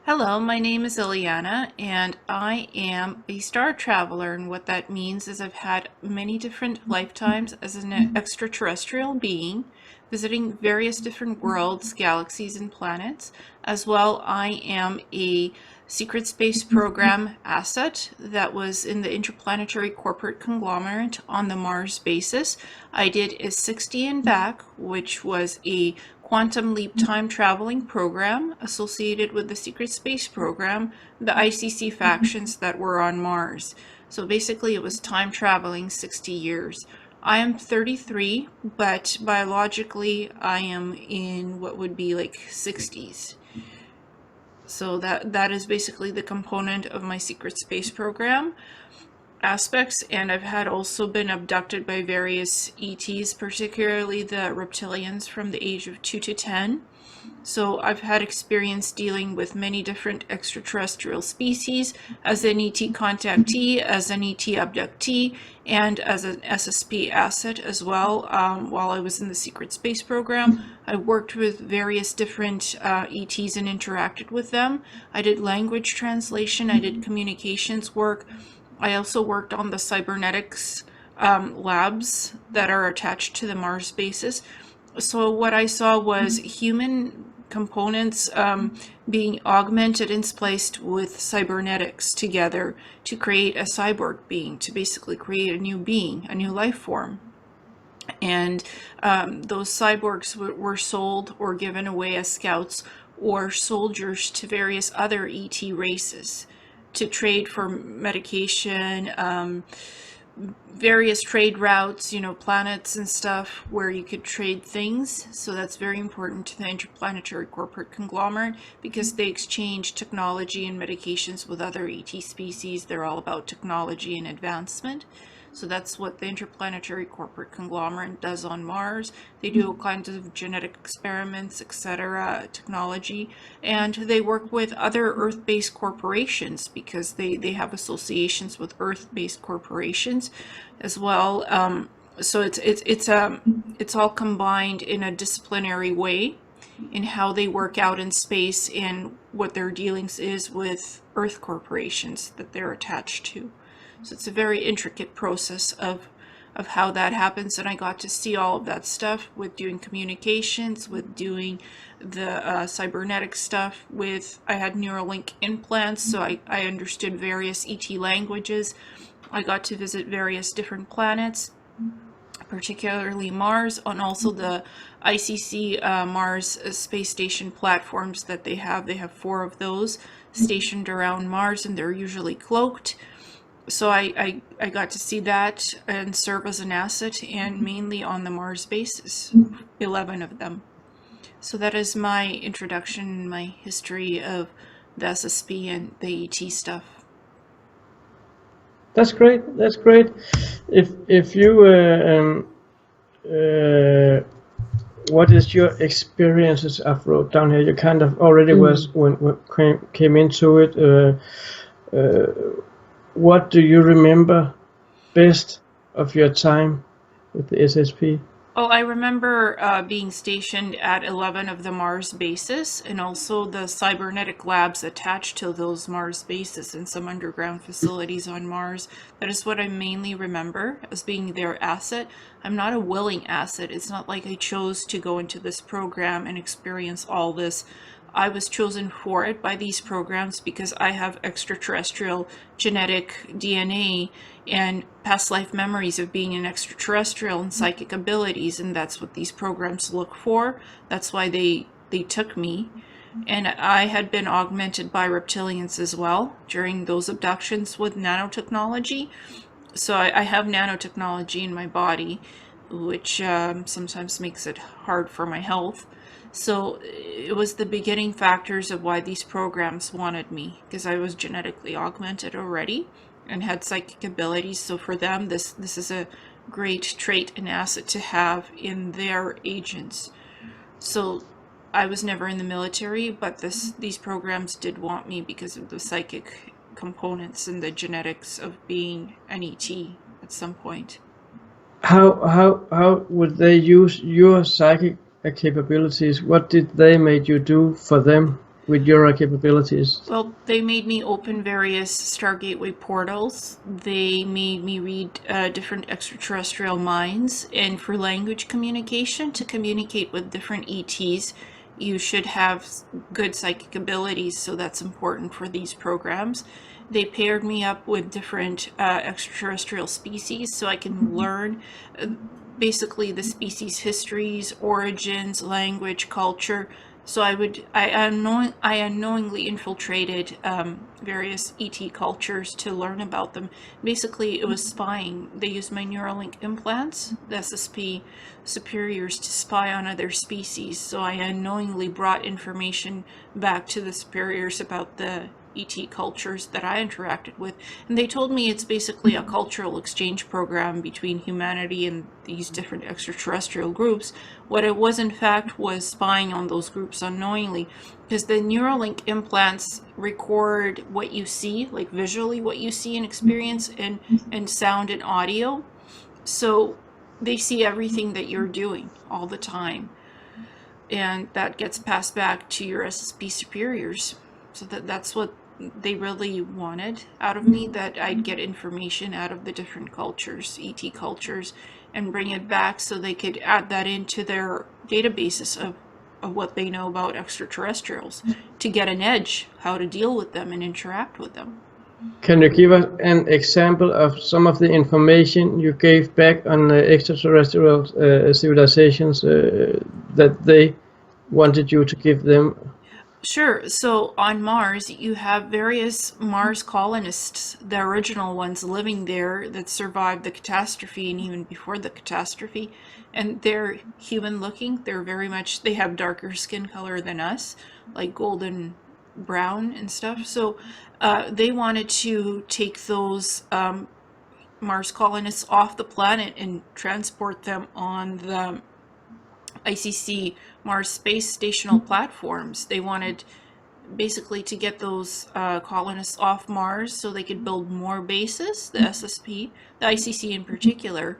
Hello, my name is Ileana, and I am a star traveler. And what that means is I've had many different lifetimes as an extraterrestrial being, visiting various different worlds, galaxies, and planets. As well, I am a secret space program asset that was in the interplanetary corporate conglomerate on the Mars basis. I did a 60 and back, which was a quantum leap time traveling program associated with the secret space program, the ICC factions that were on Mars. So basically it was time traveling 60 years. I am 33, but biologically I am in what would be like 60s. So that is basically the component of my secret space program aspects. And I've had also been abducted by various ETs, particularly the reptilians from the age of 2 to 10. So I've had experience dealing with many different extraterrestrial species as an ET contactee, as an ET abductee, and as an SSP asset as well. While I was in the secret space program, I worked with various different ETs and interacted with them. I did language translation, I did communications work. I also worked on the cybernetics labs that are attached to the Mars bases. So what I saw was human components being augmented and spliced with cybernetics together to create a cyborg being, to basically create a new being, a new life form. And those cyborgs were sold or given away as scouts or soldiers to various other ET races to trade for medication, various trade routes, planets and stuff where you could trade things. So that's very important to the interplanetary corporate conglomerate because they exchange technology and medications with other ET species. They're all about technology and advancement. So that's what the interplanetary corporate conglomerate does on Mars. They do all kinds of genetic experiments, etc., technology, and they work with other Earth-based corporations because they have associations with Earth-based corporations as well. So it's all combined in a disciplinary way in how they work out in space and what their dealings is with Earth corporations that they're attached to. So it's a very intricate process of how that happens, and I got to see all of that stuff with doing communications, with doing the cybernetic stuff, I had Neuralink implants, so I understood various ET languages. I got to visit various different planets, particularly Mars, and also the ICC Mars space station platforms that they have. They have 4 of those stationed around Mars, and they're usually cloaked. So I got to see that and serve as an asset, and mainly on the Mars bases, 11 of them. So that is my introduction, my history of the SSP and the ET stuff. That's great. That's great. If you what is your experiences? I've wrote down here. You kind of already was when came into it. What do you remember best of your time with the SSP? Oh, I remember being stationed at 11 of the Mars bases, and also the cybernetic labs attached to those Mars bases and some underground facilities on Mars. That is what I mainly remember as being their asset. I'm not a willing asset. It's not like I chose to go into this program and experience all this. I was chosen for it by these programs because I have extraterrestrial genetic DNA and past life memories of being an extraterrestrial and psychic abilities, and that's what these programs look for. That's why they took me. And I had been augmented by reptilians as well during those abductions with nanotechnology. So I have nanotechnology in my body, which sometimes makes it hard for my health. So it was the beginning factors of why these programs wanted me, because I was genetically augmented already and had psychic abilities. So for them, this is a great trait and asset to have in their agents. So I was never in the military, but these programs did want me because of the psychic components and the genetics of being an ET at some point. How would they use your psychic capabilities? What did they make you do for them? with your capabilities? Well, they made me open various Star Gateway portals. They made me read different extraterrestrial minds. And for language communication, to communicate with different ETs, you should have good psychic abilities, so that's important for these programs. They paired me up with different extraterrestrial species so I can learn basically the species' histories, origins, language, culture. So I unknowingly infiltrated various ET cultures to learn about them. Basically, it was spying. They used my Neuralink implants, the SSP superiors, to spy on other species. So I unknowingly brought information back to the superiors about the ET cultures that I interacted with. And they told me it's basically a cultural exchange program between humanity and these different extraterrestrial groups. What it was, in fact, was spying on those groups unknowingly, because the Neuralink implants record what you see, like visually what you see and experience, and sound and audio. So they see everything that you're doing all the time. And that gets passed back to your SSP superiors. So that's what they really wanted out of me, that I'd get information out of the different cultures, ET cultures, and bring it back so they could add that into their databases of what they know about extraterrestrials, to get an edge, how to deal with them and interact with them. Can you give us an example of some of the information you gave back on extraterrestrial civilizations that they wanted you to give them? Sure. So on Mars, you have various Mars colonists, the original ones living there that survived the catastrophe and even before the catastrophe. And they're human looking. They're very much, they have darker skin color than us, like golden brown and stuff. So they wanted to take those Mars colonists off the planet and transport them on the ICC Mars space stational platforms. They wanted basically to get those colonists off Mars so they could build more bases, the SSP, the ICC in particular,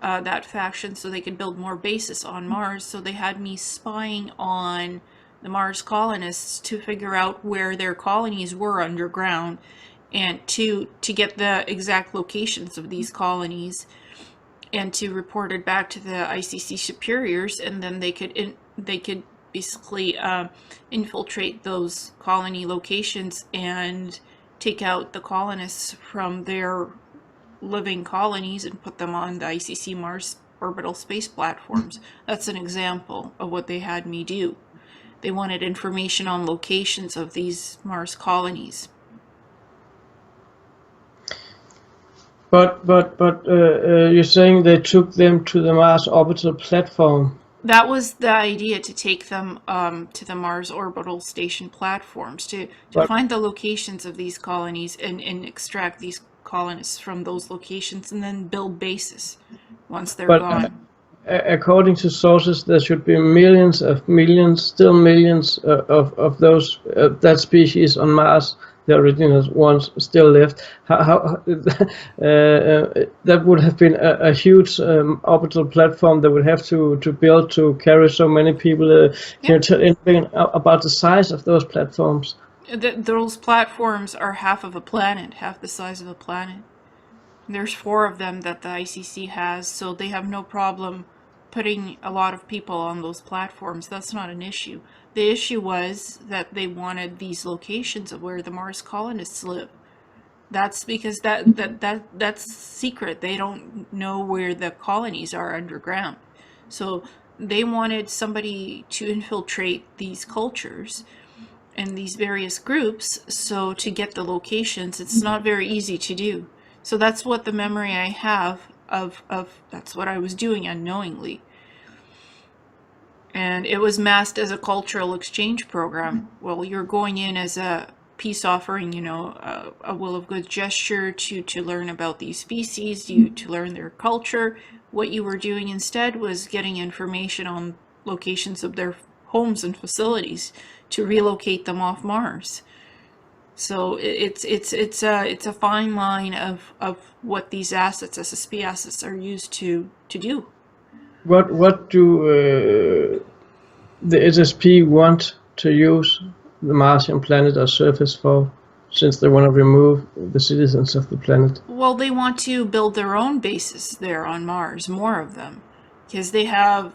that faction, so they could build more bases on Mars. So they had me spying on the Mars colonists to figure out where their colonies were underground, and to get the exact locations of these colonies, and to report it back to the ICC superiors, and then they could basically infiltrate those colony locations and take out the colonists from their living colonies and put them on the ICC Mars orbital space platforms. That's an example of what they had me do. They wanted information on locations of these Mars colonies. But you're saying they took them to the Mars orbital platform. That was the idea, to take them to the Mars orbital station platforms, to find the locations of these colonies and extract these colonists from those locations and then build bases once they're gone. According to sources, there should be millions, still millions of those that species on Mars. The original ones still left. That would have been a huge orbital platform that would have to build to carry so many people. Can you tell anything about the size of those platforms? Those platforms are half of a planet, half the size of a planet. There's 4 of them that the ICC has, so they have no problem putting a lot of people on those platforms. That's not an issue. The issue was that they wanted these locations of where the Mars colonists live. That's because that's secret. They don't know where the colonies are underground. So they wanted somebody to infiltrate these cultures and these various groups, so to get the locations. It's not very easy to do. So that's what the memory I have of that's what I was doing unknowingly. And it was masked as a cultural exchange program. Well, you're going in as a peace offering, you know, a will of good gesture to learn about these species, to learn their culture. What you were doing instead was getting information on locations of their homes and facilities to relocate them off Mars. So it's a fine line of what these assets, SSP assets, are used to do. What do the SSP want to use the Martian planet or surface for, since they want to remove the citizens of the planet? Well, they want to build their own bases there on Mars, more of them, because they have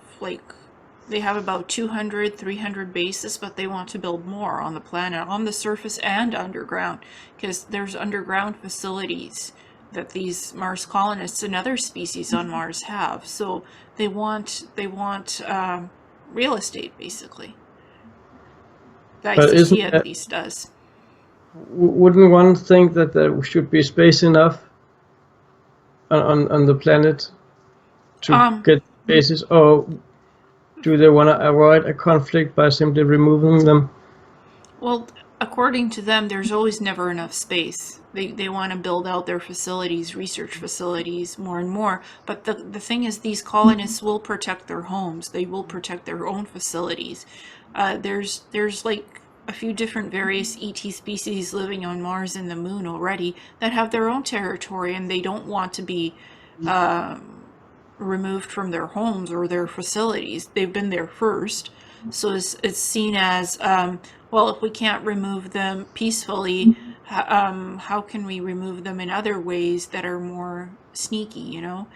about 200, 300 bases, but they want to build more on the planet, on the surface and underground, because there's underground facilities that these Mars colonists and other species on Mars have. So they want real estate, basically. The But ICC isn't at that, least does. wouldn't one think that there should be space enough on the planet to Um, get bases, or do they want to avoid a conflict by simply removing them? Well, according to them, there's always never enough space. They want to build out their facilities, research facilities, more and more. But the thing is, these colonists will protect their homes. They will protect their own facilities. There's like a few different various ET species living on Mars and the Moon already that have their own territory, and they don't want to be removed from their homes or their facilities. They've been there first. So it's seen as, well, if we can't remove them peacefully, how can we remove them in other ways that are more sneaky, you know?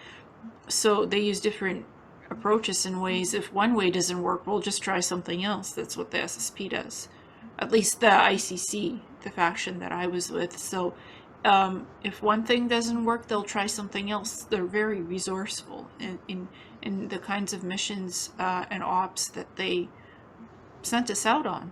So they use different approaches and ways. If one way doesn't work, we'll just try something else. That's what the SSP does. At least the ICC, the faction that I was with. So if one thing doesn't work, they'll try something else. They're very resourceful in the kinds of missions and ops that they sent us out on.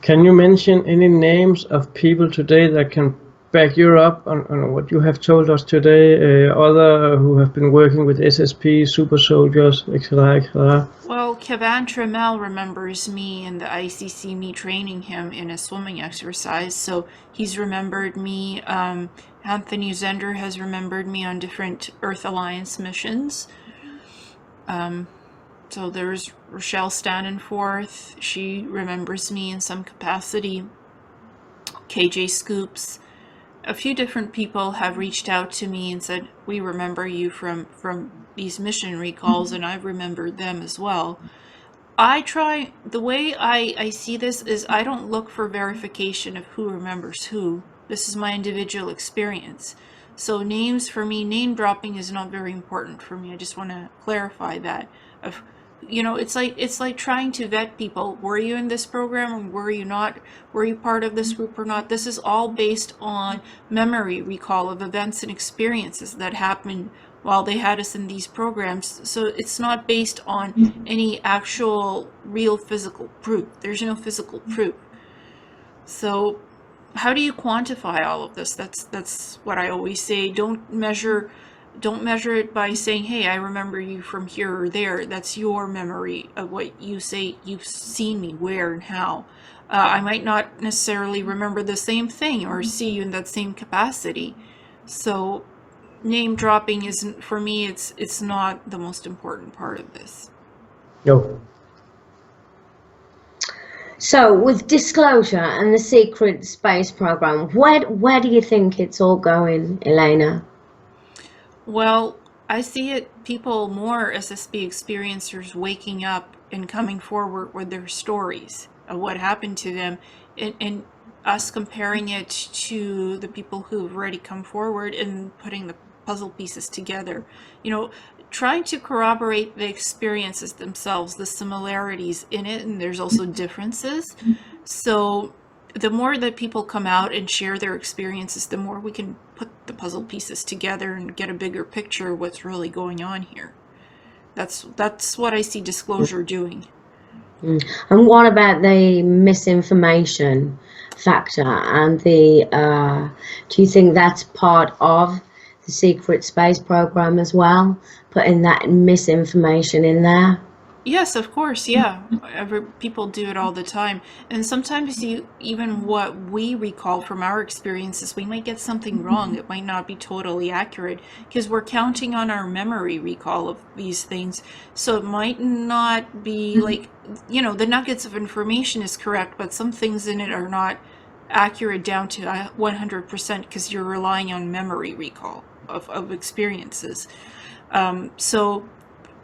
Can you mention any names of people today that can back you up on what you have told us today? Other who have been working with SSP, super soldiers, etc., etc. Well, Kevin Tremel remembers me and the ICC, me training him in a swimming exercise, so he's remembered me. Anthony Zender has remembered me on different Earth Alliance missions. So there's Rochelle Stannenforth. She remembers me in some capacity. KJ Scoops. A few different people have reached out to me and said, we remember you from these mission recalls, and I've remembered them as well. The way I see this is I don't look for verification of who remembers who. This is my individual experience. So names for me, name dropping is not very important for me. I just want to clarify that. It's like trying to vet people. Were you in this program or were you not? Were you part of this group or not? This is all based on memory recall of events and experiences that happened while they had us in these programs. So it's not based on any actual real physical proof. There's no physical proof. So how do you quantify all of this? That's what I always say. Don't measure it by saying, hey, I remember you from here or there. That's your memory of what you say you've seen me where and how. I might not necessarily remember the same thing or see you in that same capacity. So name dropping isn't, for me, it's not the most important part of this. No. So with disclosure and the secret space program, where do you think it's all going, Ileana? Well, I see it, people, more SSP experiencers waking up and coming forward with their stories of what happened to them, and us comparing it to the people who've already come forward and putting the puzzle pieces together. Trying to corroborate the experiences themselves, the similarities in it, and there's also differences. So the more that people come out and share their experiences, the more we can put the puzzle pieces together and get a bigger picture of what's really going on here. That's what I see disclosure doing. And what about the misinformation factor and do you think that's part of the secret space program as well, putting that misinformation in there? Yes, of course, yeah. People do it all the time. And sometimes even what we recall from our experiences, we might get something wrong. It might not be totally accurate because we're counting on our memory recall of these things. So it might not be like, the nuggets of information is correct, but some things in it are not accurate down to 100% because you're relying on memory recall of experiences. So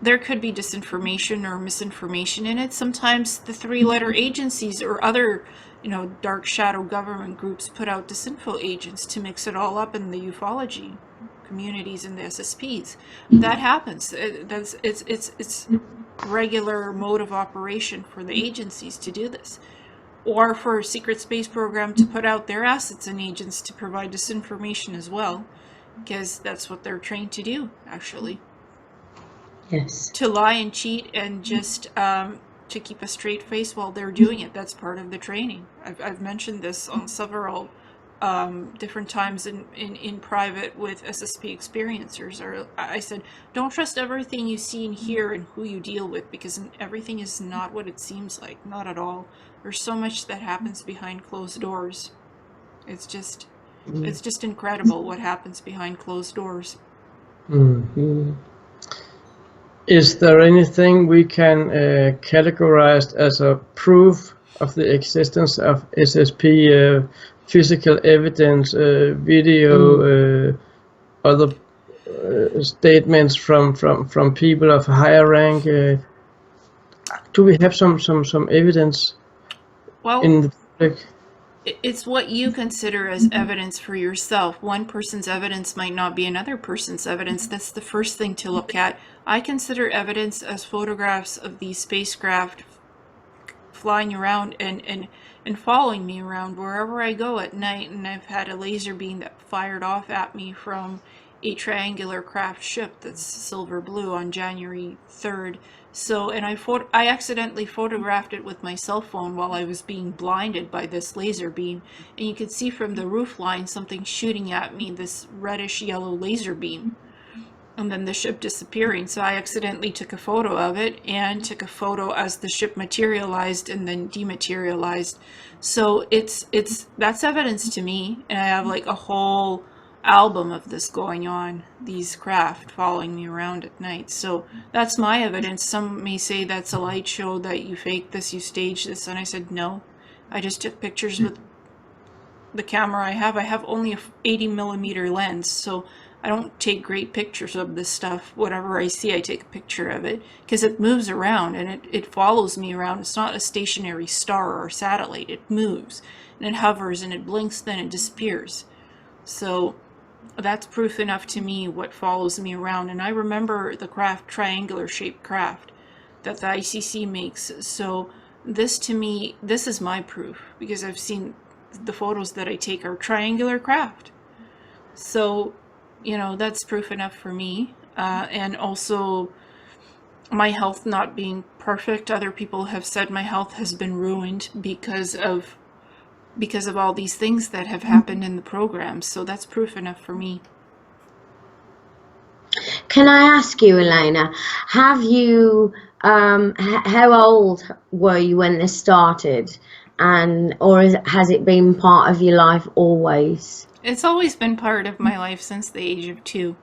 there could be disinformation or misinformation in it. Sometimes the three-letter agencies or other, dark shadow government groups put out disinfo agents to mix it all up in the ufology communities and the SSPs. That happens. It's regular mode of operation for the agencies to do this, or for a secret space program to put out their assets and agents to provide disinformation as well, because that's what they're trained to do, actually. Yes. To lie and cheat and just to keep a straight face while they're doing it. That's part of the training. I've mentioned this on several different times in private with SSP experiencers. Or I said, don't trust everything you see and hear and who you deal with, because everything is not what it seems like. Not at all. There's so much that happens behind closed doors. It's just incredible what happens behind closed doors. Mm-hmm. Is there anything we can categorize as a proof of the existence of SSP, physical evidence, video, other statements from people of higher rank? Do we have some evidence in the public? It's what you consider as evidence for yourself. One person's evidence might not be another person's evidence. That's the first thing to look at. I consider evidence as photographs of these spacecraft flying around and following me around wherever I go at night. And I've had a laser beam that fired off at me from a triangular craft ship that's silver blue on January 3rd. So, and I accidentally photographed it with my cell phone while I was being blinded by this laser beam. And you could see from the roof line something shooting at me, this reddish yellow laser beam. And then the ship disappearing. So I accidentally took a photo of it and took a photo as the ship materialized and then dematerialized. So that's evidence to me. And I have like a whole album of this going on, these craft following me around at night. So that's my evidence. Some may say that's a light show, that you faked this, you staged this, and I said no, I just took pictures with the camera I have. I have only a 80mm lens, so I don't take great pictures of this stuff. Whatever I see, I take a picture of it, because it moves around and it follows me around. It's not a stationary star or satellite. It moves and it hovers and it blinks, then it disappears. So that's proof enough to me what follows me around. And I remember the craft, triangular shaped craft that the ICC makes. So this, to me, this is my proof, because I've seen the photos that I take are triangular craft. So, that's proof enough for me. And also my health not being perfect. Other people have said my health has been ruined because of all these things that have happened in the program. So that's proof enough for me. Can I ask you, Ileana, have you, how old were you when this started? Or has it been part of your life always? It's always been part of my life since the age of 2.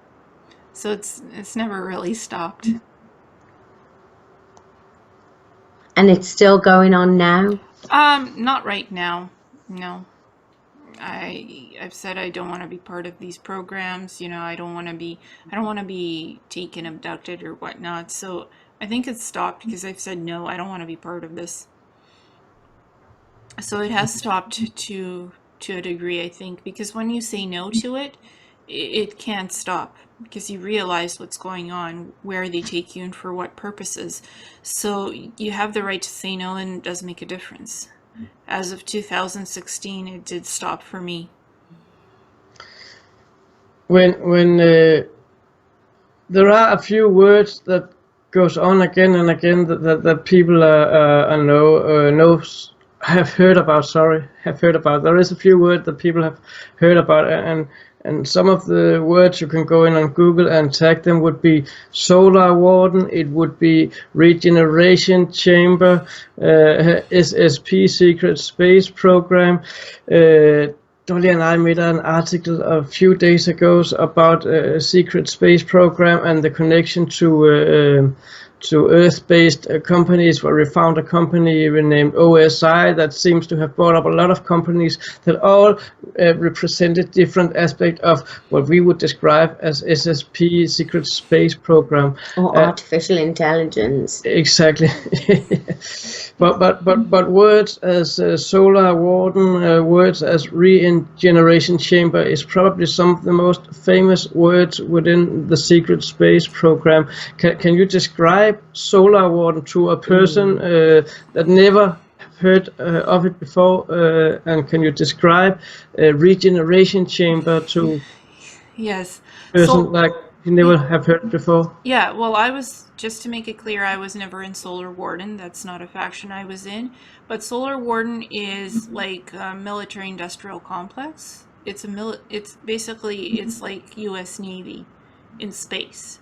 So it's never really stopped. And it's still going on now? Not right now. No. I've said I don't want to be part of these programs. I don't want to be taken, abducted, or whatnot. So I think it's stopped because I've said no, I don't want to be part of this. So it has stopped to a degree, I think, because when you say no to it, it can't stop, because you realize what's going on, where they take you, and for what purposes. So you have the right to say no, and it does make a difference. As of 2016, it did stop for me. When there are a few words that goes on again and again that people have heard about. There is a few words that people have heard about, and some of the words you can go in on Google and tag them would be solar warden, it would be regeneration chamber, SSP secret space program. Dolly and I made an article a few days ago about a secret space program and the connection to to Earth-based companies, where we found a company renamed OSI that seems to have brought up a lot of companies that all represented different aspects of what we would describe as SSP, Secret Space Program. Or artificial intelligence. Exactly. but words as Solar Warden, words as Regeneration Chamber is probably some of the most famous words within the Secret Space Program. Can you describe Solar Warden to a person that never heard of it before? And can you describe Regeneration Chamber to Yes. a person like you never have heard it before? Yeah, well, just to make it clear, I was never in Solar Warden. That's not a faction I was in. But Solar Warden is like a military-industrial complex. It's basically, it's like U.S. Navy in space.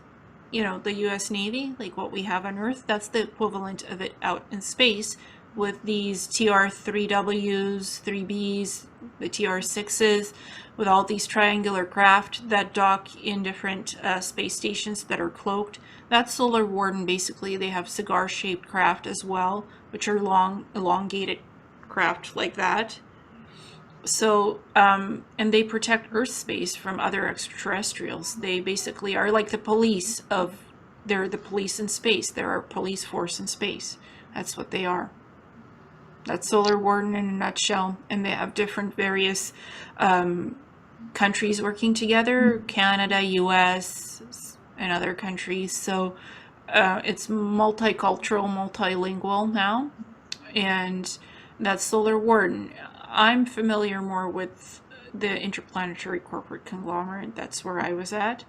You know, the U.S. Navy, like what we have on Earth, that's the equivalent of it out in space with these TR-3Ws, 3Bs, the TR-6s, with all these triangular craft that dock in different space stations that are cloaked. That's Solar Warden. Basically, they have cigar-shaped craft as well, which are long, elongated craft like that. So, and they protect Earth space from other extraterrestrials. They basically are like the police they're the police in space. They're our police force in space. That's what they are. That's Solar Warden in a nutshell. And they have different various countries working together, Canada, US, and other countries. So it's multicultural, multilingual now. And that's Solar Warden. I'm familiar more with the Interplanetary Corporate Conglomerate. That's where I was at.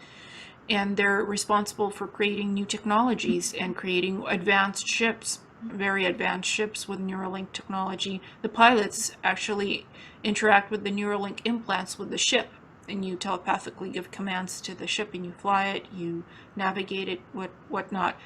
And they're responsible for creating new technologies and creating advanced ships, very advanced ships with Neuralink technology. The pilots actually interact with the Neuralink implants with the ship, and you telepathically give commands to the ship and you fly it, you navigate it, whatnot.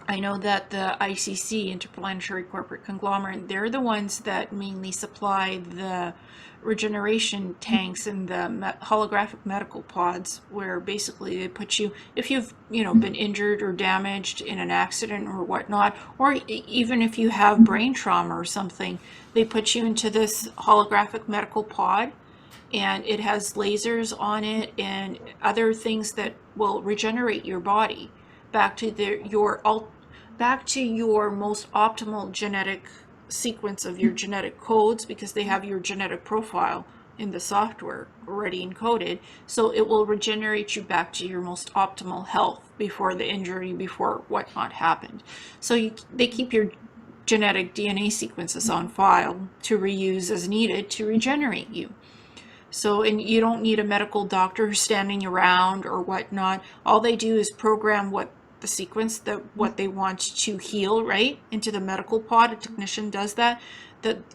I know that the ICC, Interplanetary Corporate Conglomerate, they're the ones that mainly supply the regeneration tanks and the holographic medical pods, where basically they put you, if you've been injured or damaged in an accident or whatnot, or even if you have brain trauma or something, they put you into this holographic medical pod, and it has lasers on it and other things that will regenerate your body back to your most optimal genetic sequence of your genetic codes, because they have your genetic profile in the software already encoded. So it will regenerate you back to your most optimal health before the injury, before whatnot happened. So they keep your genetic DNA sequences on file to reuse as needed to regenerate you. So, and you don't need a medical doctor standing around or whatnot. All they do is program what they want to heal right into the medical pod. A technician does that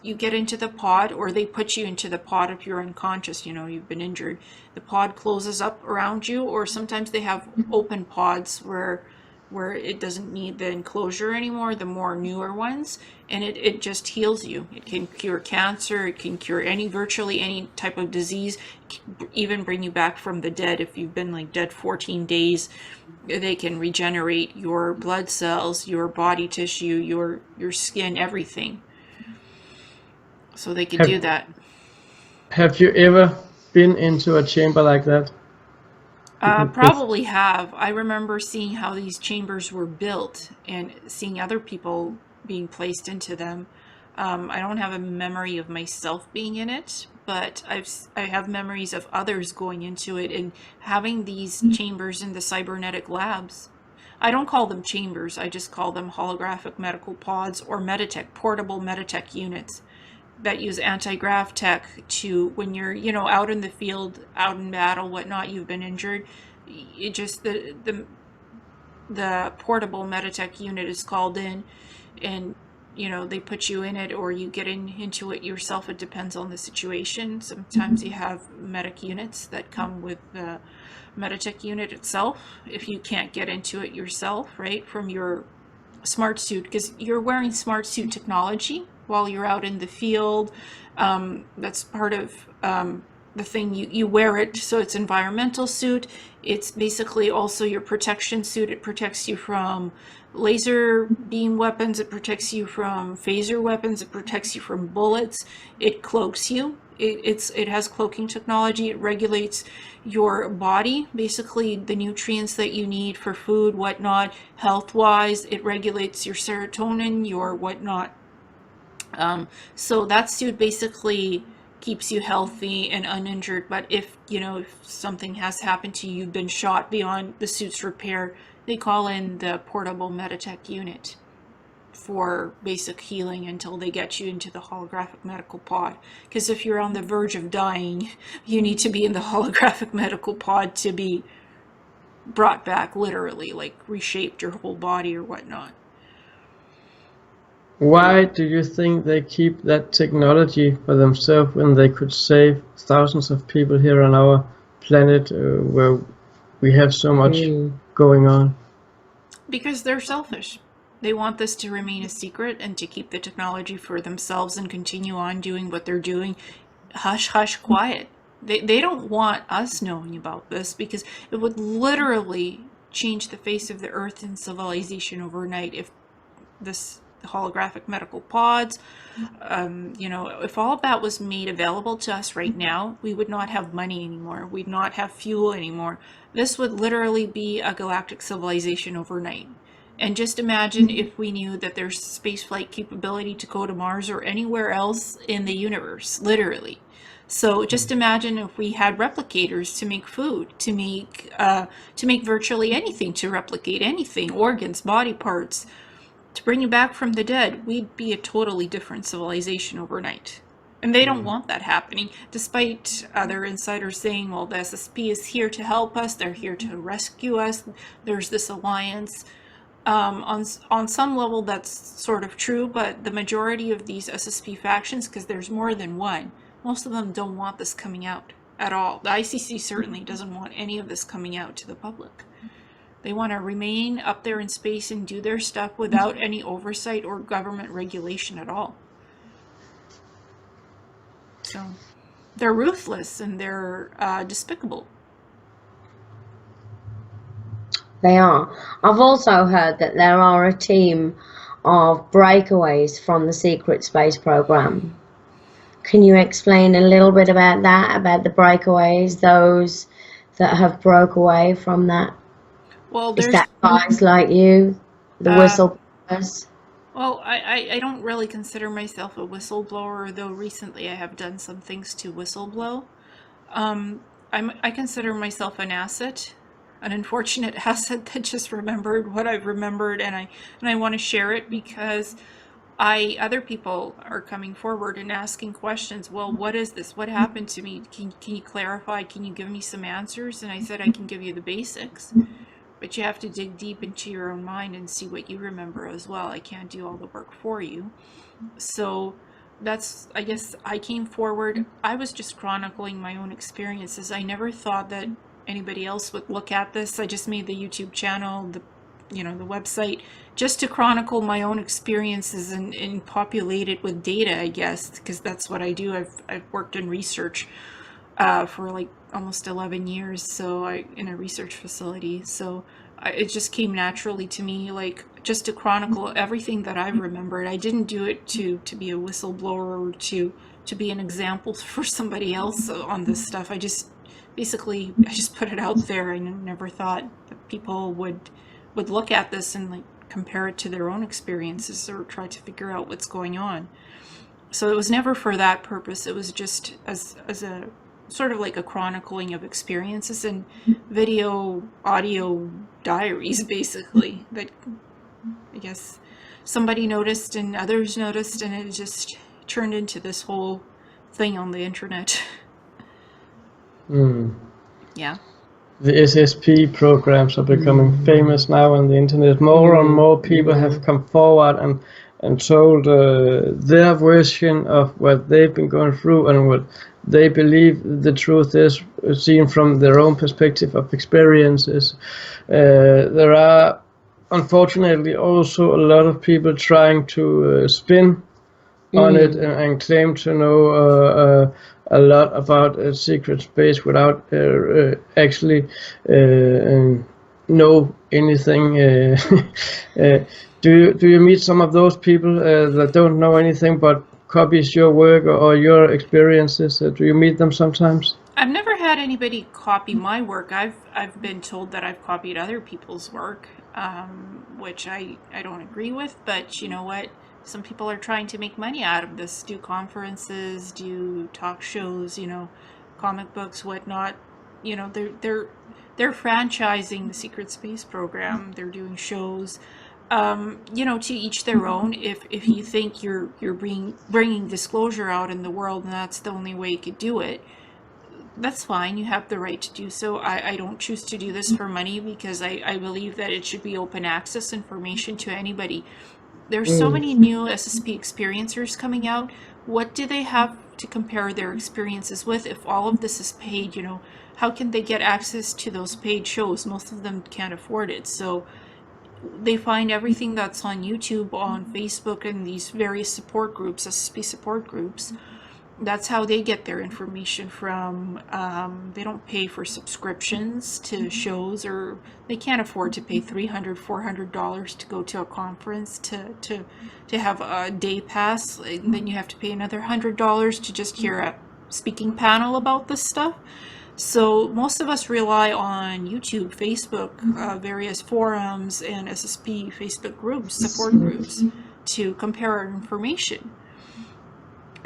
you get into the pod, or they put you into the pod if you're unconscious, you've been injured. The pod closes up around you, or sometimes they have open pods where it doesn't need the enclosure anymore, the more newer ones, and it just heals you. It can cure cancer, it can cure virtually any type of disease, even bring you back from the dead. If you've been like dead 14 days, they can regenerate your blood cells, your body tissue, your skin, everything. So they can do that. Have you ever been into a chamber like that? Probably have. I remember seeing how these chambers were built and seeing other people being placed into them. I don't have a memory of myself being in it, but I have memories of others going into it and having these chambers in the cybernetic labs. I don't call them chambers, I just call them holographic medical pods, or Meditech, portable Meditech units that use anti-grav tech to, when you're out in the field, out in battle, whatnot, you've been injured, it just the portable Meditech unit is called in, and they put you in it, or you get into it yourself. It depends on the situation. Sometimes you have medic units that come with the Meditech unit itself if you can't get into it yourself, right, from your smart suit, because you're wearing smart suit technology while you're out in the field. That's part of the thing you wear it, so it's environmental suit. It's basically also your protection suit. It protects you from laser beam weapons. It protects you from phaser weapons. It protects you from bullets. It cloaks you. It has cloaking technology. It regulates your body, basically the nutrients that you need for food, whatnot, health-wise. It regulates your serotonin, your whatnot. So that suit basically keeps you healthy and uninjured. But if something has happened to you, you've been shot beyond the suit's repair, they call in the portable Meditech unit for basic healing until they get you into the holographic medical pod. Because if you're on the verge of dying, you need to be in the holographic medical pod to be brought back, literally, like reshaped your whole body or whatnot. Why do you think they keep that technology for themselves when they could save thousands of people here on our planet where we have so much going on? Because they're selfish. They want this to remain a secret and to keep the technology for themselves and continue on doing what they're doing. Hush, hush, quiet. They don't want us knowing about this, because it would literally change the face of the earth and civilization overnight if this holographic medical pods, if all of that was made available to us right now, we would not have money anymore. We'd not have fuel anymore. This would literally be a galactic civilization overnight. And just imagine if we knew that there's spaceflight capability to go to Mars or anywhere else in the universe, literally. So just imagine if we had replicators to make food, to make virtually anything, to replicate anything, organs, body parts, to bring you back from the dead. We'd be a totally different civilization overnight. And they don't want that happening, despite other insiders saying, well, the SSP is here to help us, they're here to rescue us, there's this alliance. On some level that's sort of true, but the majority of these SSP factions, because there's more than one, most of them don't want this coming out at all. The ICC certainly doesn't want any of this coming out to the public. They want to remain up there in space and do their stuff without any oversight or government regulation at all. So they're ruthless and they're despicable. They are. I've also heard that there are a team of breakaways from the secret space program. Can you explain a little bit about that, about the breakaways, those that have broke away from that? Well, is that guys like you, the whistleblowers? Well, I don't really consider myself a whistleblower, though recently I have done some things to whistleblow. I consider myself an asset, an unfortunate asset that just remembered what I've remembered, and I want to share it because other people are coming forward and asking questions. Well, what is this? What happened to me? Can you clarify? Can you give me some answers? And I said I can give you the basics, but you have to dig deep into your own mind and see what you remember as well. I can't do all the work for you. So that's, I guess, I came forward. I was just chronicling my own experiences. I never thought that anybody else would look at this. I just made the YouTube channel, the website, just to chronicle my own experiences and populate it with data, I guess, because that's what I do. I've worked in research for like almost 11 years, so in a research facility. So it just came naturally to me, like, just to chronicle everything that I've remembered. I didn't do it to be a whistleblower or to be an example for somebody else on this stuff. I just put it out there. I never thought that people would look at this and like compare it to their own experiences or try to figure out what's going on. So it was never for that purpose. It was just as a sort of like a chronicling of experiences and audio diaries, basically, that I guess somebody noticed and others noticed, and it just turned into this whole thing on the internet. Yeah. The SSP programs are becoming famous now on the internet. More and more people have come forward and told their version of what they've been going through and what they believe the truth is, seen from their own perspective of experiences. There are unfortunately also a lot of people trying to spin on it and claim to know a lot about secret space without actually know anything. Do you meet some of those people that don't know anything but copies your work or your experiences? Do you meet them sometimes? I've never had anybody copy my work. I've been told that I've copied other people's work, which I don't agree with. But you know what? Some people are trying to make money out of this. Do conferences, do talk shows, comic books, whatnot. They're franchising the secret space program. They're doing shows. To each their own. If you think you're bringing disclosure out in the world, and that's the only way you could do it, that's fine. You have the right to do so. I don't choose to do this for money because I believe that it should be open access information to anybody. There's so many new SSP experiencers coming out. What do they have to compare their experiences with if all of this is paid? How can they get access to those paid shows? Most of them can't afford it. So they find everything that's on YouTube, on Facebook, and these various support groups, SSP support groups. That's how they get their information from. They don't pay for subscriptions to shows, or they can't afford to pay $300, $400 to go to a conference to have a day pass. And then you have to pay another $100 to just hear a speaking panel about this stuff. So most of us rely on YouTube, Facebook, various forums, and SSP Facebook groups, support groups, to compare our information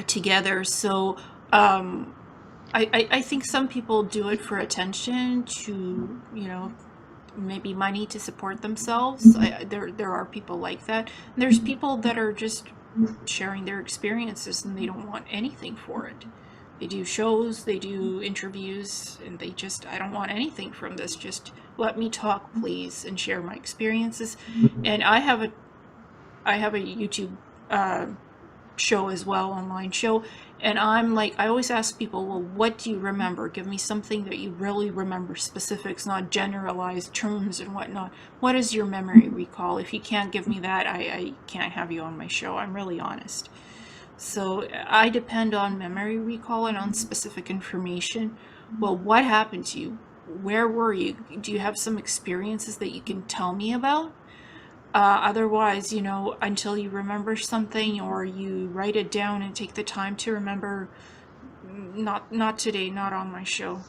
together. So I think some people do it for attention, to maybe money to support themselves. There are people like that. And there's people that are just sharing their experiences and they don't want anything for it. They do shows, they do interviews, and I don't want anything from this. Just let me talk, please, and share my experiences. And I have a YouTube show as well, online show, and I always ask people, well, what do you remember? Give me something that you really remember, specifics, not generalized terms and whatnot. What is your memory recall? If you can't give me that, I can't have you on my show. I'm really honest. So I depend on memory recall and on specific information. Well, what happened to you? Where were you? Do you have some experiences that you can tell me about? Otherwise, until you remember something or you write it down and take the time to remember, not today, not on my show.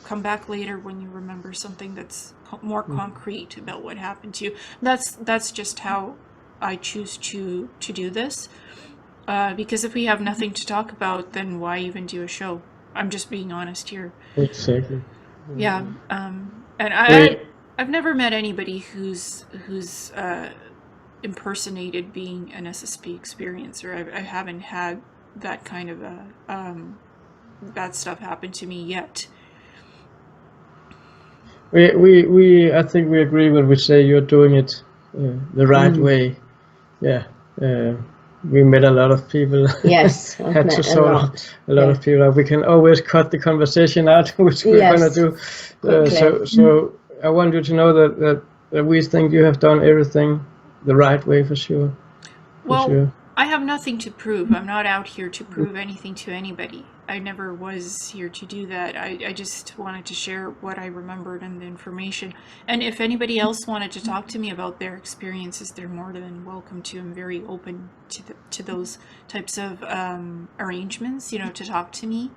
Come back later when you remember something that's more concrete about what happened to you. That's just how I choose to do this. Because if we have nothing to talk about, then why even do a show? I'm just being honest here. Exactly. Yeah. And I've never met anybody who's impersonated being an SSP experiencer. I haven't had that kind of bad stuff happen to me yet. I think we agree when we say you're doing it the right way. Yeah. We met a lot of people. Yes, had to sort a lot of people. We can always cut the conversation out, which we're gonna do. So I want you to know that we think you have done everything the right way, for sure. Well, I have nothing to prove. I'm not out here to prove anything to anybody. I never was here to do that. I just wanted to share what I remembered and the information. And if anybody else wanted to talk to me about their experiences, they're more than welcome to. I'm very open to those types of arrangements, to talk to me.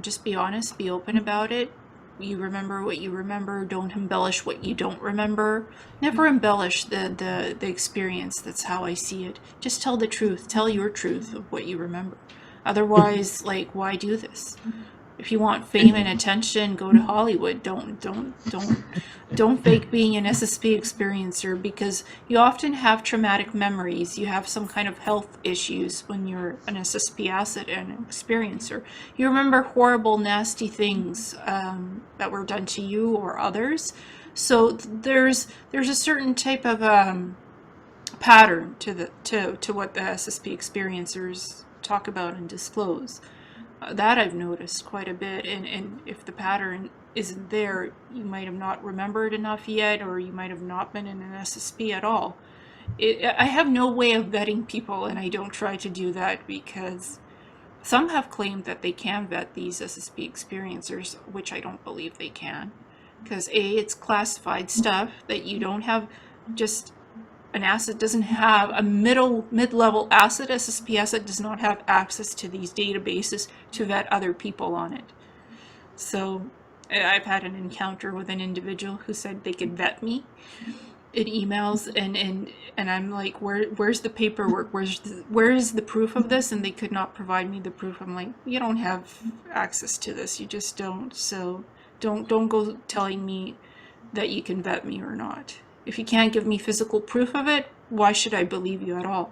Just be honest, be open about it. You remember what you remember. Don't embellish what you don't remember. Never embellish the experience. That's how I see it. Just tell the truth. Tell your truth of what you remember. Otherwise, why do this? If you want fame and attention, go to Hollywood. Don't fake being an SSP experiencer, because you often have traumatic memories. You have some kind of health issues when you're an SSP asset and an experiencer. You remember horrible, nasty things that were done to you or others. So there's a certain type of pattern to what the SSP experiencers talk about and disclose. That I've noticed quite a bit, and if the pattern isn't there, you might have not remembered enough yet, or you might have not been in an SSP at all. I have no way of vetting people, and I don't try to do that, because Some have claimed that they can vet these SSP experiencers, which I don't believe they can. Because A, it's classified stuff that you don't have. Just an asset doesn't have a mid-level asset. SSP asset does not have access to these databases to vet other people on it. So I've had an encounter with an individual who said they could vet me in emails, and I'm like, where's the paperwork? Where is the proof of this? And they could not provide me the proof. I'm like, you don't have access to this. You just don't. So don't go telling me that you can vet me or not. If you can't give me physical proof of it, why should I believe you at all?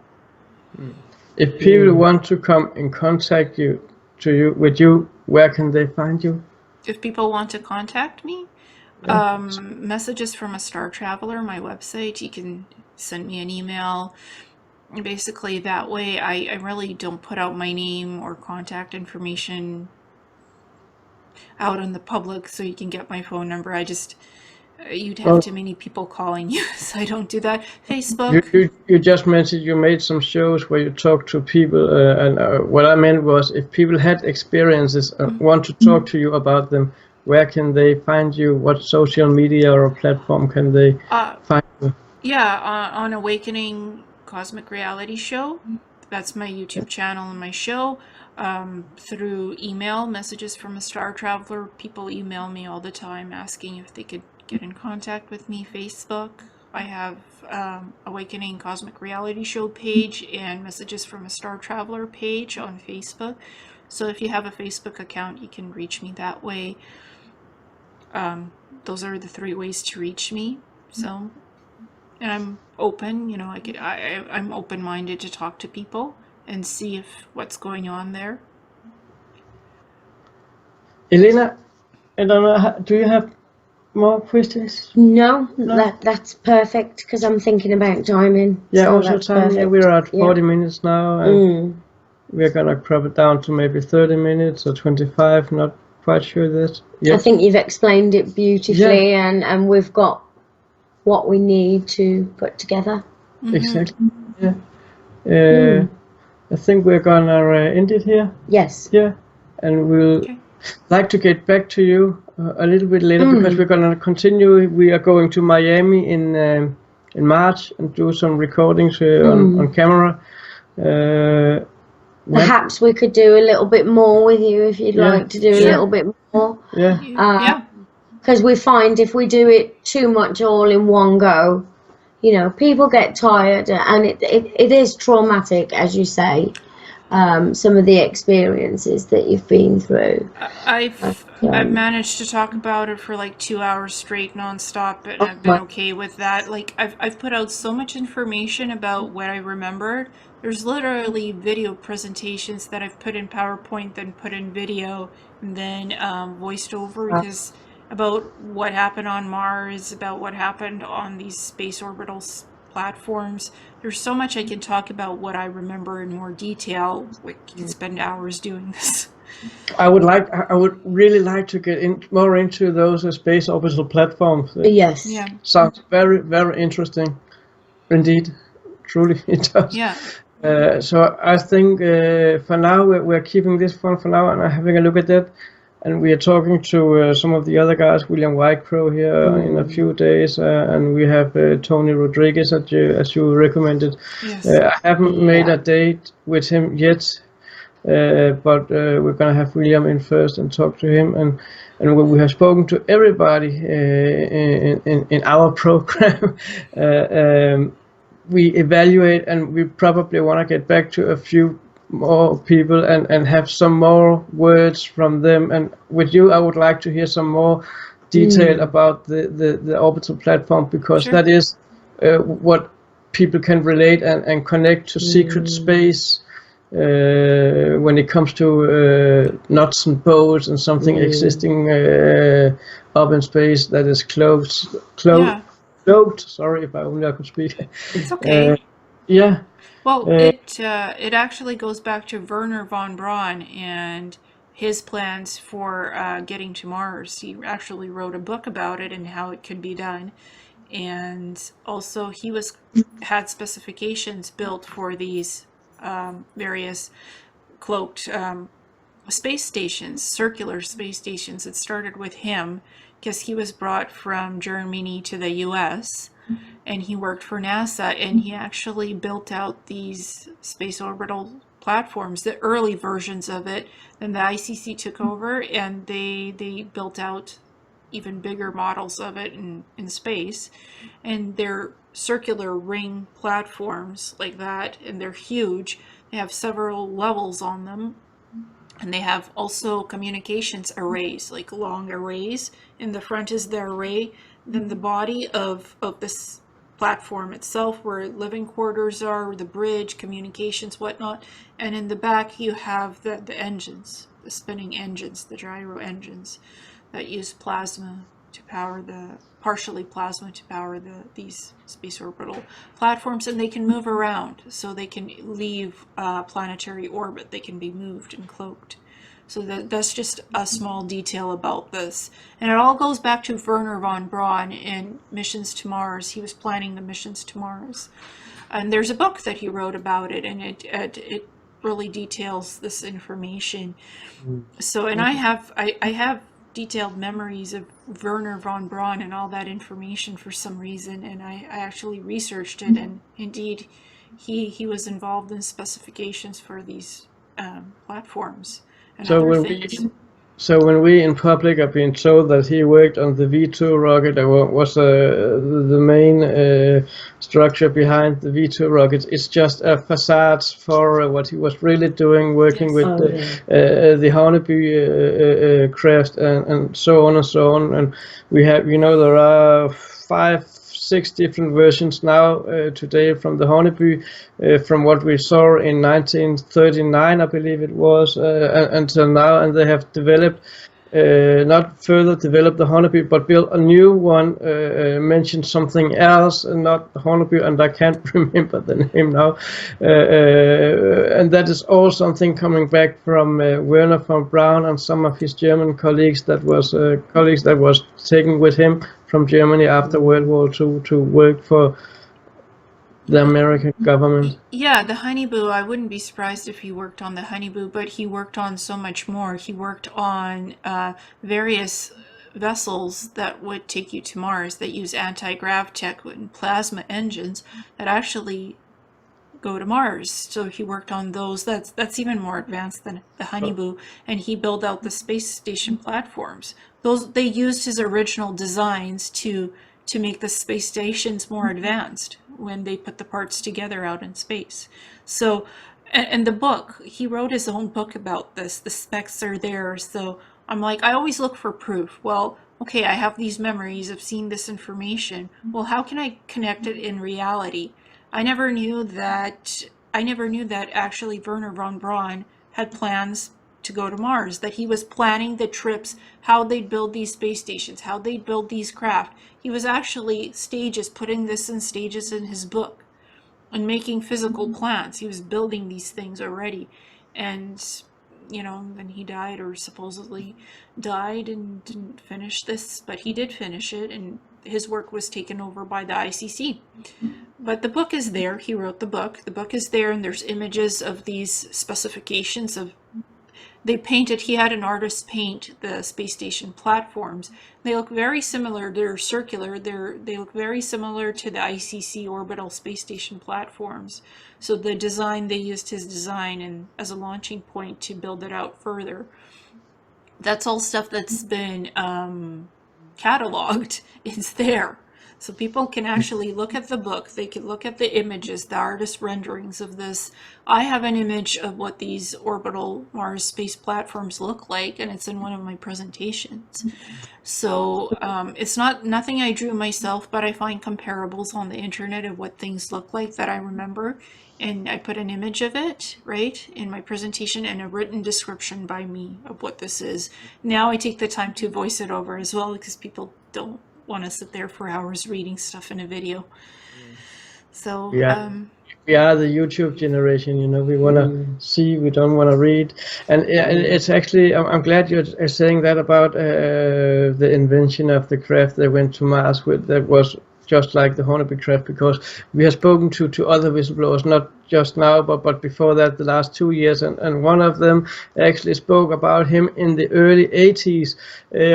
If people want to come in contact with you, where can they find you? If people want to contact me, messages from a star traveler, my website, you can send me an email. Basically, that way I really don't put out my name or contact information out in the public so you can get my phone number. You'd have too many people calling you, so I don't do that. Facebook. You just mentioned you made some shows where you talk to people, and what I meant was if people had experiences and want to talk to you about them, where can they find you? What social media or platform can they find you? Yeah, on Awakening Cosmic Reality Show. That's my YouTube channel and my show. Through email, messages from a star traveler. People email me all the time asking if they could get in contact with me. Facebook, I have Awakening Cosmic Reality Show page and Messages from a Star Traveler page on Facebook. So if you have a Facebook account, you can reach me that way. Those are the 3 ways to reach me. So, and I'm open, I'm open-minded to talk to people and see if what's going on there. Ileana, I don't know, do you have more questions? No, that's perfect because I'm thinking about timing. Yeah, so also time. Yeah, we're at 40 minutes now, and we're gonna crop it down to maybe 30 minutes or 25. Not quite sure that. I think you've explained it beautifully, and we've got what we need to put together. Exactly. Yeah. I think we're gonna end it here. Yes. Yeah, and we'll like to get back to you a little bit later because we're gonna continue. We are going to Miami in March and do some recordings on camera. Perhaps we could do a little bit more with you if you'd like to do a little bit more. Yeah. Because we find if we do it too much all in one go, people get tired, and it is traumatic, as you say. Some of the experiences that you've been through. I've managed to talk about it for like 2 hours straight nonstop, and I've been okay with that. Like I've put out so much information about what I remembered. There's literally video presentations that I've put in PowerPoint, then put in video, and then voiced over because about what happened on Mars, about what happened on these space orbital platforms. There's so much I can talk about what I remember in more detail. We can spend hours doing this. I would really like to get more into those space orbital platforms. Yes. Yeah. Sounds very, very interesting. Indeed. Truly, it does. Yeah. So I think for now we're keeping this one for now and having a look at that. And we are talking to some of the other guys, William Whitecrow here in a few days, and we have Tony Rodriguez, as you recommended. Yes. I haven't made a date with him yet, but we're going to have William in first and talk to him. And when we have spoken to everybody in our program, we evaluate, and we probably want to get back to a few more people and have some more words from them. And with you, I would like to hear some more detail about the orbital platform, because that is what people can relate and connect to secret space when it comes to nuts and bolts and something existing up in space that is closed. Sorry if I only could speak. It's okay. Yeah. Well, it actually goes back to Wernher von Braun and his plans for getting to Mars. He actually wrote a book about it and how it could be done. And also he had specifications built for these various cloaked space stations, circular space stations. It started with him because he was brought from Germany to the US and he worked for NASA, and he actually built out these space orbital platforms, the early versions of it. Then the ICC took over and they built out even bigger models of it in space, and they're circular ring platforms like that, and they're huge. They have several levels on them, and they have also communications arrays, like long arrays. In the front is the array, then the body of this platform itself, where living quarters are, the bridge, communications, whatnot, and in the back you have the engines, the spinning engines, the gyro engines that use plasma to power partially plasma to power these space orbital platforms, and they can move around, so they can leave planetary orbit. They can be moved and cloaked. So that's just a small detail about this. And it all goes back to Wernher von Braun and missions to Mars. He was planning the missions to Mars. And there's a book that he wrote about it, and it really details this information. So, and I have detailed memories of Wernher von Braun and all that information for some reason, and I actually researched it, and indeed he was involved in specifications for these platforms. So when we in public are being told that he worked on the V2 rocket, that was the main structure behind the V2 rockets, it's just a facade for what he was really doing, working with the Honeybee craft and so on and so on. And we have, there are 5-6 different versions now today from the Honeybee, from what we saw in 1939, I believe it was, until now, and they have developed, not further developed the Honeybee, but built a new one, mentioned something else, and not the Honeybee, and I can't remember the name now, and that is all something coming back from Wernher von Braun and some of his German colleagues that was taken with him from Germany after World War II to work for the American government. Yeah, the Honeybee, I wouldn't be surprised if he worked on the Honeybee, but he worked on so much more. He worked on various vessels that would take you to Mars, that use anti-grav tech and plasma engines that actually go to Mars. So he worked on those. That's even more advanced than the Honeybee, and he built out the space station platforms. They used his original designs to make the space stations more advanced when they put the parts together out in space. So, and the book, he wrote his own book about this. The specs are there. So I'm like, I always look for proof. Well, okay, I have these memories of seeing this information. Well, how can I connect it in reality? I never knew that actually Wernher von Braun had plans to go to Mars, that he was planning the trips, how they'd build these space stations, how they'd build these craft. He was actually putting this in stages in his book and making physical plans. He was building these things already. And, then he died, or supposedly died, and didn't finish this, but he did finish it, and his work was taken over by the ICC. But the book is there. He wrote the book. The book is there, and there's images of these specifications of he had an artist paint the space station platforms. They look very similar. They're circular. They look very similar to the ICC orbital space station platforms. So they used his design and as a launching point to build it out further. That's all stuff that's been cataloged. It's there. So people can actually look at the book. They can look at the images, the artist renderings of this. I have an image of what these orbital Mars space platforms look like, and it's in one of my presentations. So it's nothing I drew myself, but I find comparables on the internet of what things look like that I remember. And I put an image of it, right, in my presentation, and a written description by me of what this is. Now I take the time to voice it over as well, because people don't want to sit there for hours reading stuff in a video. So we are the YouTube generation, we want to see, we don't want to read. And it's actually, I'm glad you're saying that about the invention of the craft that went to Mars with. That was just like the Hornby craft, because we have spoken to other whistleblowers, not just now, but before that, the last 2 years, and one of them actually spoke about him in the early 80s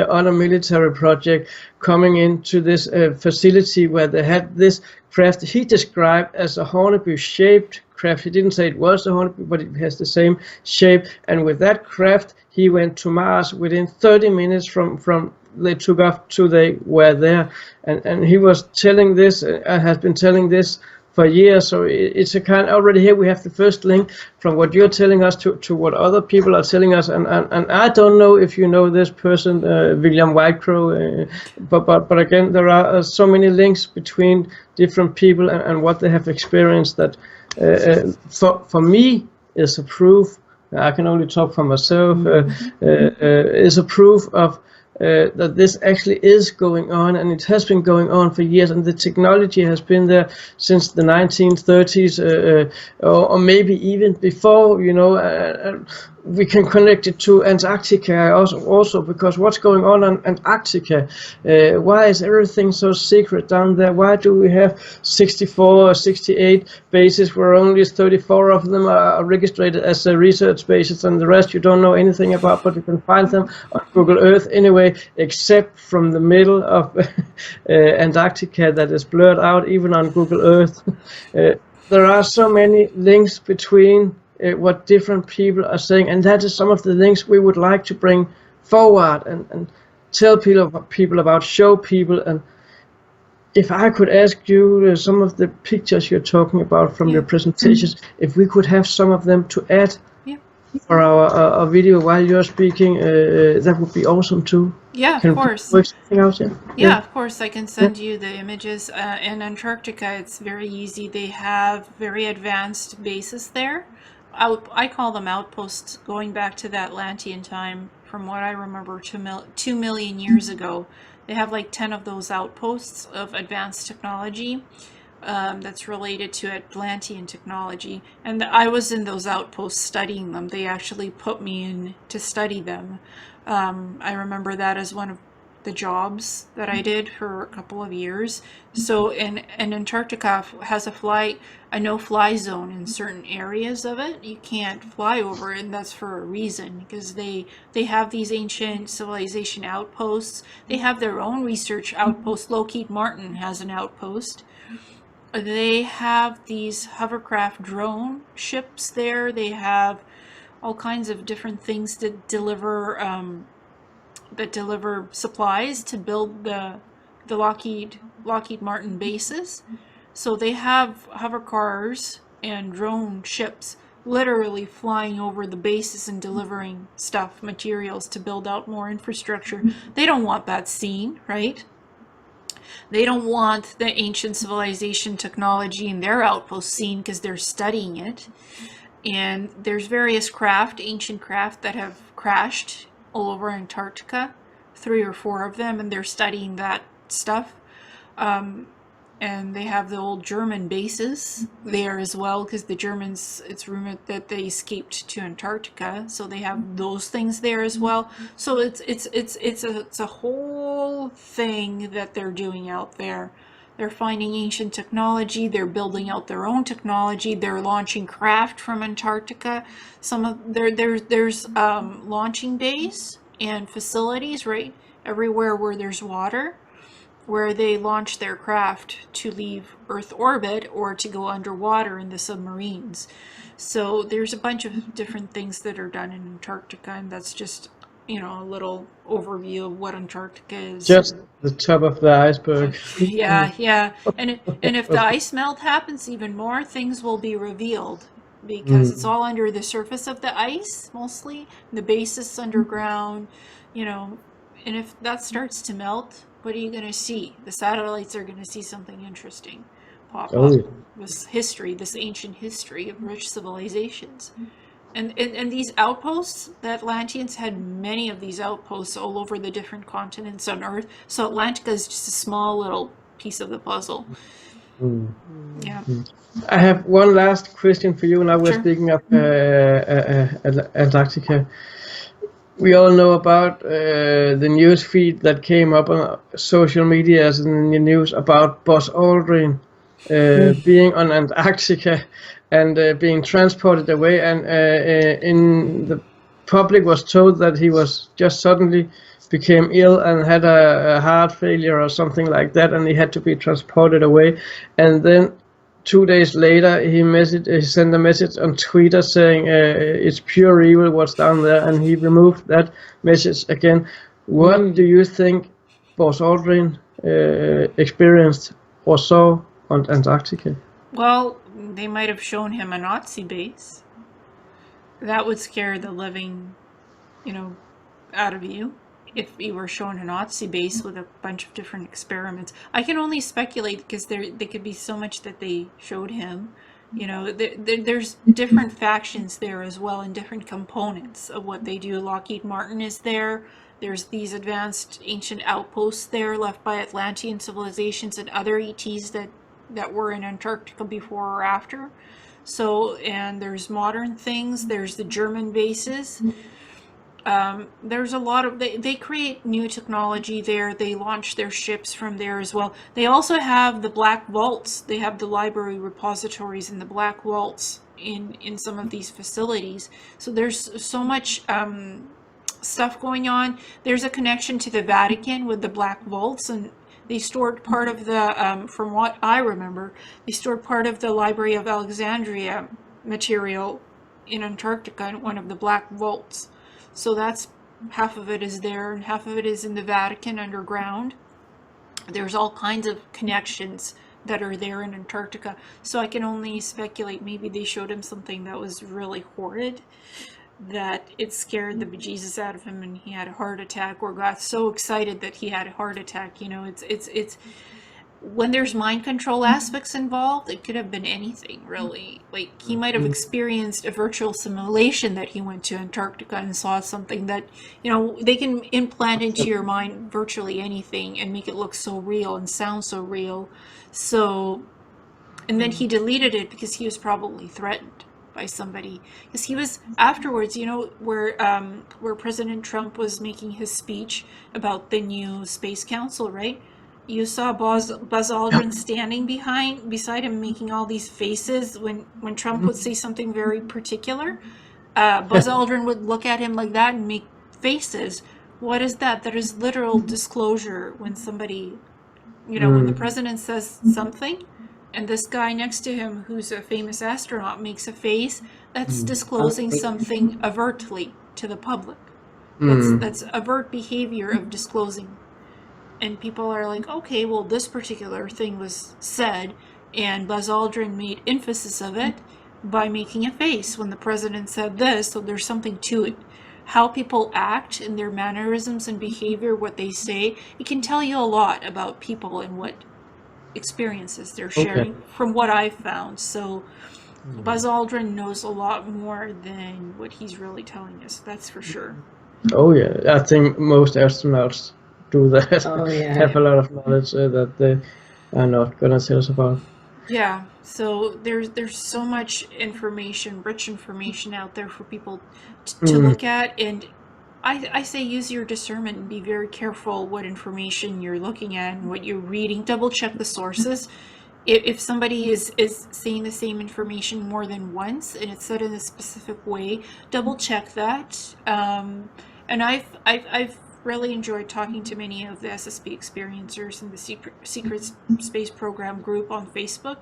on a military project, coming into this facility where they had this craft he described as a Hornby-shaped craft. He didn't say it was a Hornby, but it has the same shape, and with that craft, he went to Mars within 30 minutes from they took off to they were there, and he was telling this, has been telling this for years. So it's a kind, already here we have the first link from what you're telling us to what other people are telling us, and I don't know if you know this person, William Whitecrow, but again, there are so many links between different people and what they have experienced that for me is a proof. I can only talk for myself. Is a proof of that this actually is going on, and it has been going on for years, and the technology has been there since the 1930s, or maybe even before, you know. We can connect it to Antarctica also because what's going on Antarctica? Why is everything so secret down there? Why do we have 64 or 68 bases where only 34 of them are registered as research bases, and the rest you don't know anything about, but you can find them on Google Earth anyway, except from the middle of Antarctica that is blurred out even on Google Earth. There are so many links between what different people are saying, and that is some of the links we would like to bring forward and tell people about, show people. And if I could ask you some of the pictures you're talking about from your presentations, if we could have some of them to add for our video while you're speaking, that would be awesome too. Yeah, Can of course. work something out, Yeah, of course. I can send you the images. In Antarctica, it's very easy. They have very advanced bases there. I call them outposts, going back to the Atlantean time, from what I remember, 2 million years ago. They have like 10 of those outposts of advanced technology that's related to Atlantean technology. And I was in those outposts studying them. They actually put me in to study them. I remember that as one of the jobs that I did for a couple of years. So, and Antarctica has a no-fly zone in certain areas of it. You can't fly over it, and that's for a reason, because they have these ancient civilization outposts. They have their own research outpost. Lockheed Martin has an outpost. They have these hovercraft drone ships there. They have all kinds of different things that deliver supplies to build the Lockheed Martin bases. So they have hover cars and drone ships literally flying over the bases and delivering stuff, materials to build out more infrastructure. They don't want that seen, right? They don't want the ancient civilization technology in their outpost seen because they're studying it. And there's various ancient craft that have crashed all over Antarctica, 3 or 4 of them, and they're studying that stuff. And they have the old German bases there as well, because the Germans, it's rumored that they escaped to Antarctica, so they have those things there as well. So it's a whole thing that they're doing out there. They're finding ancient technology. They're building out their own technology. They're launching craft from Antarctica. There's launching bays and facilities right everywhere where there's water, where they launch their craft to leave Earth orbit or to go underwater in the submarines. So there's a bunch of different things that are done in Antarctica, and that's just, a little overview of what Antarctica is. Just the top of the iceberg. Yeah. And if the ice melt happens even more, things will be revealed, because it's all under the surface of the ice, mostly. The base is underground, and if that starts to melt, what are you going to see? The satellites are going to see something interesting pop up. This ancient history of rich civilizations. And these outposts, the Atlanteans had many of these outposts all over the different continents on Earth. So Atlantica is just a small little piece of the puzzle. Yeah. I have one last question for you. Now we're speaking of Antarctica. we all know about the news feed that came up on social media as in the news about Buzz Aldrin being on Antarctica and being transported away, and in the public was told that he was just suddenly became ill and had a heart failure or something like that, and he had to be transported away. And then 2 days later, he sent a message on Twitter saying it's pure evil what's down there, and he removed that message again. What do you think Buzz Aldrin experienced or saw on Antarctica? Well, they might have shown him a Nazi base. That would scare the living, out of you. If you were shown a Nazi base with a bunch of different experiments. I can only speculate because there could be so much that they showed him. There's different factions there as well, and different components of what they do. Lockheed Martin is there. There's these advanced ancient outposts there left by Atlantean civilizations and other ETs that were in Antarctica before or after. So, and there's modern things. There's the German bases. There's a lot of, they create new technology there. They launch their ships from there as well. They also have the black vaults. They have the library repositories in the black vaults in some of these facilities. So there's so much stuff going on. There's a connection to the Vatican with the black vaults, and they stored part of the, from what I remember, they stored part of the Library of Alexandria material in Antarctica in one of the black vaults. So that's, half of it is there and half of it is in the Vatican underground. There's all kinds of connections that are there in Antarctica. So I can only speculate, maybe they showed him something that was really horrid, that it scared the bejesus out of him and he had a heart attack, or got so excited that he had a heart attack. It's when there's mind control aspects involved, it could have been anything, really. Like, he might have experienced a virtual simulation that he went to Antarctica and saw something that, they can implant into your mind virtually anything and make it look so real and sound so real. So, and then he deleted it because he was probably threatened by somebody. Because he was, afterwards, where President Trump was making his speech about the new Space Council, right? You saw Buzz Aldrin standing beside him, making all these faces when Trump would say something very particular. Buzz Aldrin would look at him like that and make faces. What is that? That is literal disclosure when somebody, when the president says something and this guy next to him who's a famous astronaut makes a face, that's disclosing something overtly to the public. That's overt behavior of disclosing. And people are like, okay, well, this particular thing was said, and Buzz Aldrin made emphasis of it by making a face when the president said this, so there's something to it. How people act in their mannerisms and behavior, what they say, it can tell you a lot about people and what experiences they're sharing, from what I've found. So Buzz Aldrin knows a lot more than what he's really telling us, that's for sure. Oh yeah, I think most astronauts do that. Have a lot of knowledge that they are not gonna tell us about. Yeah, so there's so much information, rich information out there for people to look at, and I say use your discernment and be very careful what information you're looking at and what you're reading. Double check the sources. If somebody is saying the same information more than once and it's said in a specific way, double check that. And I've really enjoyed talking to many of the SSP experiencers in the Secret Space Program group on Facebook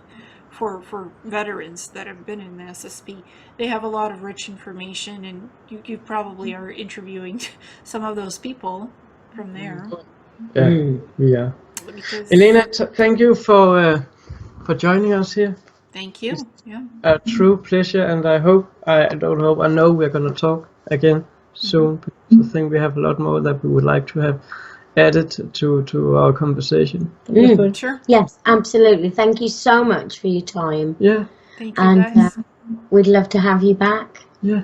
for veterans that have been in the SSP. They have a lot of rich information, and you probably are interviewing some of those people from there. Yeah. Ileana, thank you for joining us here. Thank you. Yeah. A true pleasure, and I know we're going to talk again soon. I think we have a lot more that we would like to have added to our conversation. Sure. Yes, absolutely. Thank you so much for your time. Yeah. Thank you, guys. We'd love to have you back. Yeah.